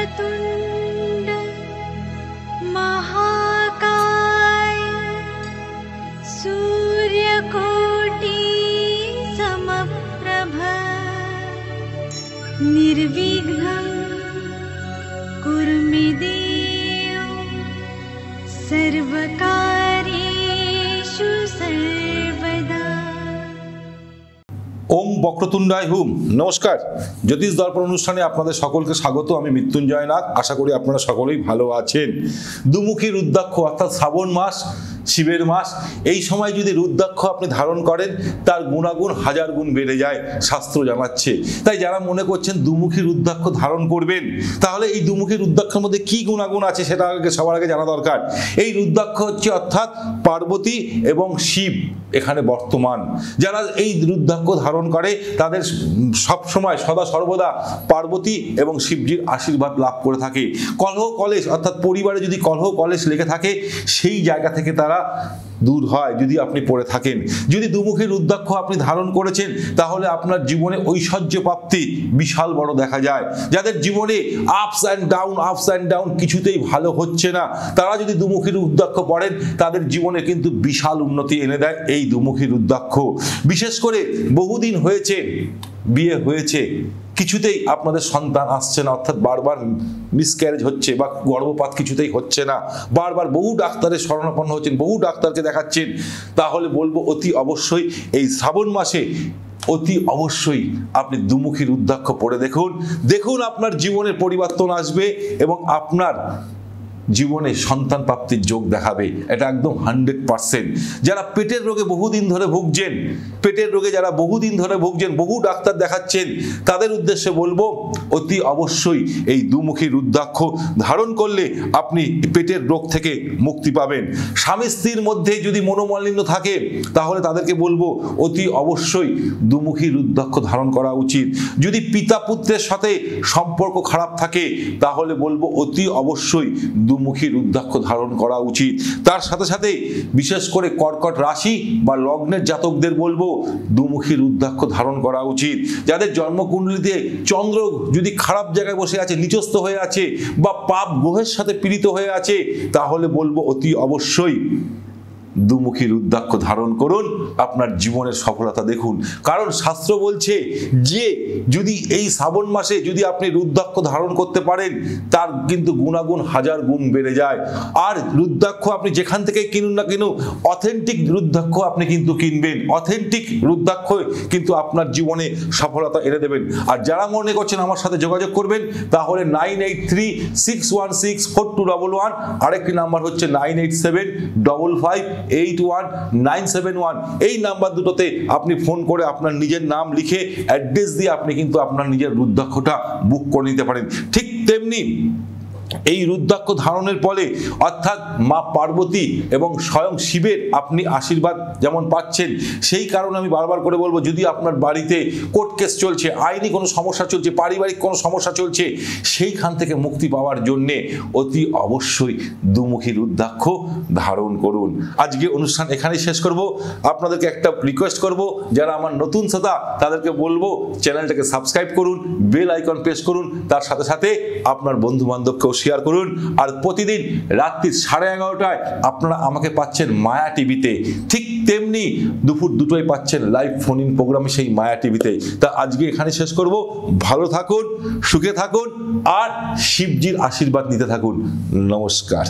वक्रतुण्ड महाकाय सूर्यकोटि समप्रभ निर्विघ्नं कुरु मे देव सर्वकार्येषु सर्वदा। ओम বক্রতুণ্ডায় হুম। নমস্কার, জ্যোতিষ দর্পণ অনুষ্ঠানে আপনাদের সকলকে স্বাগত। আমি মৃত্যুঞ্জয় নাথ। আশা করি আপনারা সকলেই ভালো আছেন। দুমুখী রুদ্রাক্ষ অর্থাৎ শ্রাবণ মাস, শিবের মাস, এই সময় যদি রুদ্রাক্ষ আপনি ধারণ করেন তার গুণাগুণ হাজার গুণ বেড়ে যায়, শাস্ত্র জানাচ্ছে। তাই যারা মনে করছেন দুমুখী রুদ্রাক্ষ ধারণ করবেন, তাহলে এই দুমুখী রুদ্রাক্ষের মধ্যে কি গুণাগুণ আছে সেটা সবার আগে জানা দরকার। এই রুদ্রাক্ষ হচ্ছে অর্থাৎ পার্বতী এবং শিব এখানে বর্তমান। যারা এই রুদ্রাক্ষ ধারণ করে তাদের সবসময় সদা সর্বদা পার্বতী এবং শিবজির আশীর্বাদ লাভ করে থাকে। কলহ কলেশ অর্থাৎ পরিবারে যদি কলহ কলেশ লেগে থাকে সেই জায়গা থেকে তারা দূর হয় যদি আপনি পড়ে থাকেন। যদি দুমুখী রুদ্রাক্ষ আপনি ধারণ করেছেন তাহলে আপনার জীবনে ঐশ্বর্য প্রাপ্তি বিশাল বড় দেখা যায়। যাদের জীবনে আপস অ্যান্ড ডাউন কিছুতেই ভালো হচ্ছে না, তারা যদি দুমুখী রুদ্রাক্ষ পড়েন তাদের জীবনে কিন্তু বিশাল উন্নতি এনে দেয় এই দুমুখী রুদ্রাক্ষ। বিশেষ করে বহুদিন হয়েছে বিয়ে হয়েছে, কিছুতেই আপনাদের সন্তান আসছে না, অর্থাৎ বারবার মিসক্যারেজ হচ্ছে বা গর্ভপাত কিছুতেই হচ্ছে না, বারবার বহু ডাক্তারের শরণাপন্ন হচ্ছেন, বহু ডাক্তারকে দেখাচ্ছেন, তাহলে বলবো অতি অবশ্যই এই শ্রাবণ মাসে অতি অবশ্যই আপনি দুমুখী রুদ্রাক্ষ পড়ে দেখুন। দেখুন আপনার জীবনের পরিবর্তন আসবে এবং আপনার জীবনে সন্তান প্রাপ্তির যোগ দেখাবে। এটা একদম 100%। যারা পেটের রোগে বহুদিন ধরে ভুগছেন, বহু ডাক্তার দেখাচ্ছেন, তাদের উদ্দেশ্যে বলবো অতি অবশ্যই এই দুমুখী রুদ্রাক্ষ ধারণ করলে আপনি পেটের রোগ থেকে মুক্তি পাবেন। স্বামী স্ত্রীর মধ্যে যদি মনোমালিন্য থাকে তাহলে তাদেরকে বলবো অতি অবশ্যই দুমুখী রুদ্রাক্ষ ধারণ করা উচিত। যদি পিতা পুত্রের সাথে সম্পর্ক খারাপ থাকে তাহলে বলবো অতি অবশ্যই দুমুখী রুদ্রাক্ষ ধারণ করা উচিত। তার সাথে সাথে বিশেষ করে কর্কট রাশি বা লগ্নের জাতকদের বলবো দুমুখী রুদ্রাক্ষ ধারণ করা উচিত। যাদের জন্মকুণ্ডলিতে চন্দ্র যদি খারাপ জায়গায় বসে আছে, নিচস্থ হয়ে আছে বা পাপ গ্রহের সাথে পীড়িত হয়ে আছে, তাহলে বলবো অতি অবশ্যই দুমুখী রুদ্রাক্ষ ধারণ করুন, আপনার জীবনের সফলতা দেখুন। কারণ শাস্ত্র বলছে যে যদি এই শ্রাবণ মাসে যদি আপনি রুদ্রাক্ষ ধারণ করতে পারেন তার কিন্তু গুণাগুণ হাজার গুণ বেড়ে যায়। আর রুদ্রাক্ষ আপনি যেখান থেকে কিনুন না কেন, অথেন্টিক রুদ্রাক্ষ আপনি কিন্তু কিনবেন, অথেন্টিক রুদ্রাক্ষ কিন্তু আপনার জীবনে সফলতা এনে দেবেন। আর যারা মনে করছেন আমার সাথে যোগাযোগ করবেন তাহলে 9836164211, আরেকটি নাম্বার হচ্ছে 9875581971। এই নাম্বার দুটোতে আপনি ফোন করে আপনার নিজের নাম লিখে অ্যাড্রেস দিয়ে আপনি কিন্তু আপনার নিজের রুদ্রাক্ষটা বুক করে নিতে পারেন। ঠিক তেমনি এই রুদ্রাক্ষ ধারণের ফলে অর্থাৎ মা পার্বতী এবং স্বয়ং শিবের আপনি আশীর্বাদ যেমন পাচ্ছেন, সেই কারণে আমি বারবার করে বলবো যদি আপনার বাড়িতে কোর্ট কেস চলছে, আইনি কোনো সমস্যা চলছে, পারিবারিক কোনো সমস্যা চলছে, সেইখান থেকে মুক্তি পাওয়ার জন্যে অতি অবশ্যই দুমুখী রুদ্রাক্ষ ধারণ করুন। আজকে অনুষ্ঠান এখানেই শেষ করব। আপনাদেরকে একটা রিকোয়েস্ট করব, যারা আমার নতুন শ্রোতা তাদেরকে বলবো চ্যানেলটাকে সাবস্ক্রাইব করুন, বেল আইকন প্রেস করুন, তার সাথে সাথে আপনার বন্ধু বান্ধবকেও শেয়ার করুন। আর প্রতিদিন রাত্রি 11:30টায় আপনারা আমাকে পাচ্ছেন মায়া টিভিতে, ঠিক তেমনি দুপুর 2টোয় পাচ্ছেন লাইভ ফোন ইন প্রোগ্রামে সেই মায়া টিভিতে। তা আজকে এখানে শেষ করব। ভালো থাকুন, সুখে থাকুন আর শিবজির আশীর্বাদ নিতে থাকুন। নমস্কার।